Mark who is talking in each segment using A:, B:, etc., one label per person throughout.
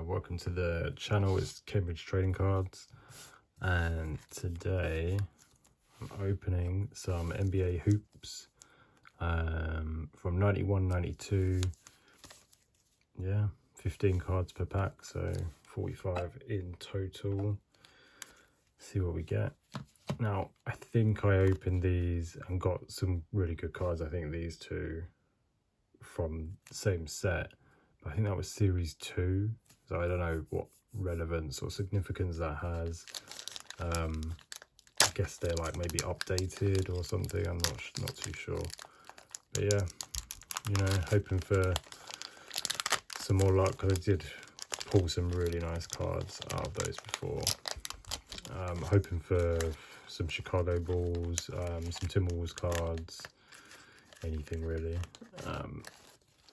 A: Welcome to the channel. It's Cambridge Trading Cards, and today I'm opening some NBA hoops from 91-92. Yeah, 15 cards per pack, so 45 in total. See what we get. Now, I think I opened these and got some really good cards. I think these two from the same set. I think that was series 2, so I don't know what relevance or significance that has. I guess they're like maybe updated or something. I'm not too sure. But yeah, you know, hoping for some more luck, because I did pull some really nice cards out of those before. Hoping for some Chicago Bulls, some Timberwolves cards, anything really.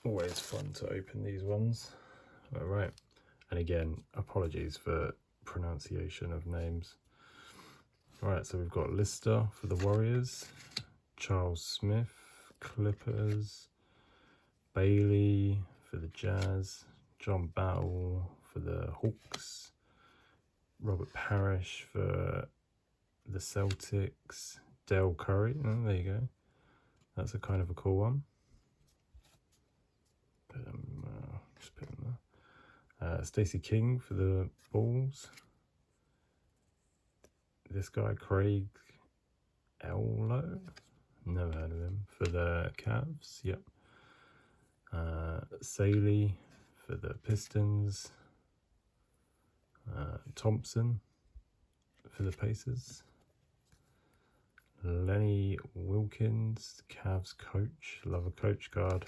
A: Always fun to open these ones. All right, and again, apologies for pronunciation of names. All right, so we've got Lister for the Warriors, Charles Smith, Clippers, Bailey for the Jazz, John Battle for the Hawks, Robert Parrish for the Celtics, Dale Curry. Oh, there you go. That's a kind of a cool one. Just put him there. Stacey King for the Bulls. This guy, Craig Ello, never heard of him, for the Cavs. Yep. Saley for the Pistons. Thompson for the Pacers. Lenny Wilkins, Cavs coach. Love a coach card.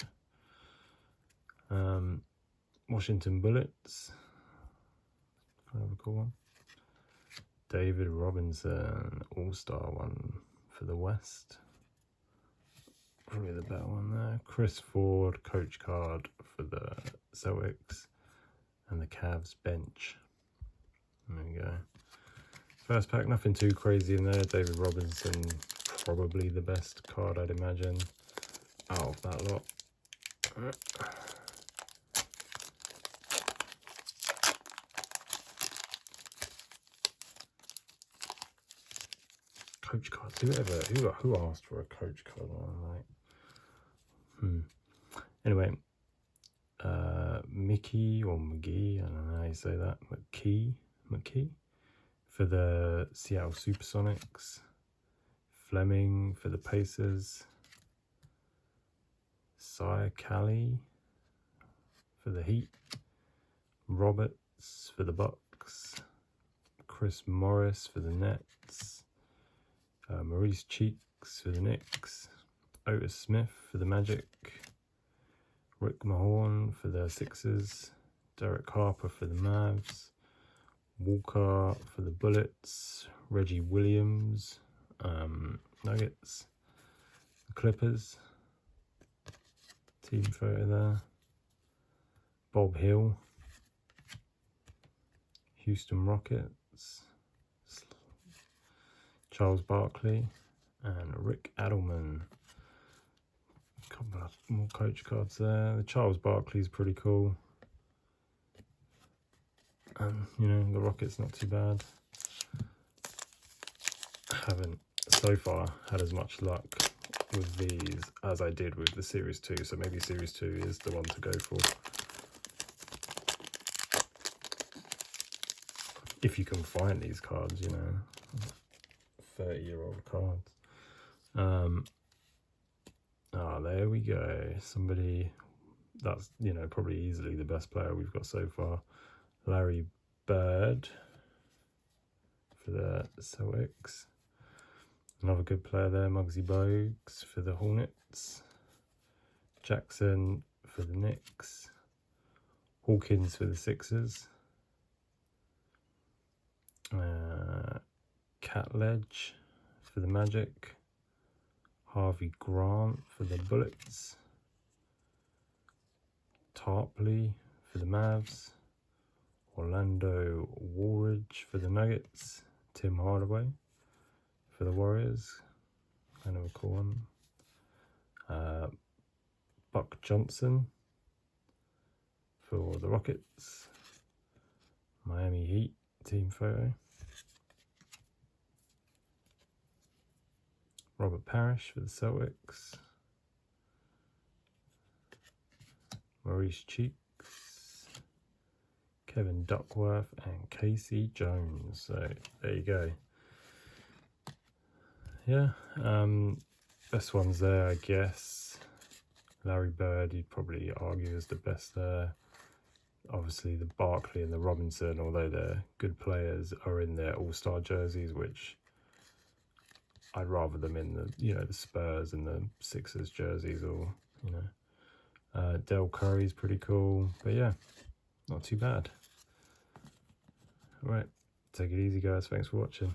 A: Washington Bullets, kind of a cool one. David Robinson, all-star one for the West, probably the better one there. Chris Ford, coach card for the Celtics and the Cavs bench. There we go. First pack, nothing too crazy in there. David Robinson, probably the best card I'd imagine out of that lot. Coach cards. Who asked for a coach card? Anyway, Mickey or McGee, I don't know how you say that. McKee for the Seattle Supersonics. Fleming for the Pacers. Sia Cali for the Heat. Roberts for the Bucks. Chris Morris for the Nets. Maurice Cheeks for the Knicks. Otis Smith for the Magic. Rick Mahorn for the Sixers. Derek Harper for the Mavs. Walker for the Bullets. Reggie Williams, Nuggets. The Clippers. Team photo there. Bob Hill. Houston Rockets. Charles Barkley and Rick Adelman. A couple of more coach cards there. The Charles Barkley's pretty cool. And, you know, the Rockets not too bad. Haven't so far had as much luck with these as I did with the Series 2. So maybe Series 2 is the one to go for. If you can find these cards, you know. 30-year-old cards. There we go. Somebody that's, you know, probably easily the best player we've got so far. Larry Bird for the Celtics. Another good player there. Muggsy Bogues for the Hornets. Jackson for the Knicks. Hawkins for the Sixers. Catledge for the Magic. Harvey Grant for the Bullets. Tarpley for the Mavs. Orlando Woolridge for the Nuggets. Tim Hardaway for the Warriors. Kind of a cool one. Buck Johnson for the Rockets. Miami Heat team photo. Robert Parrish for the Celtics. Maurice Cheeks. Kevin Duckworth and Casey Jones. So there you go. Yeah, best ones there, I guess. Larry Bird, you'd probably argue is the best there. Obviously, the Barkley and the Robinson, although they're good players, are in their all-star jerseys, which I'd rather them in the, the Spurs and the Sixers jerseys, or, Del Curry's pretty cool. But yeah, not too bad. All right, take it easy, guys. Thanks for watching.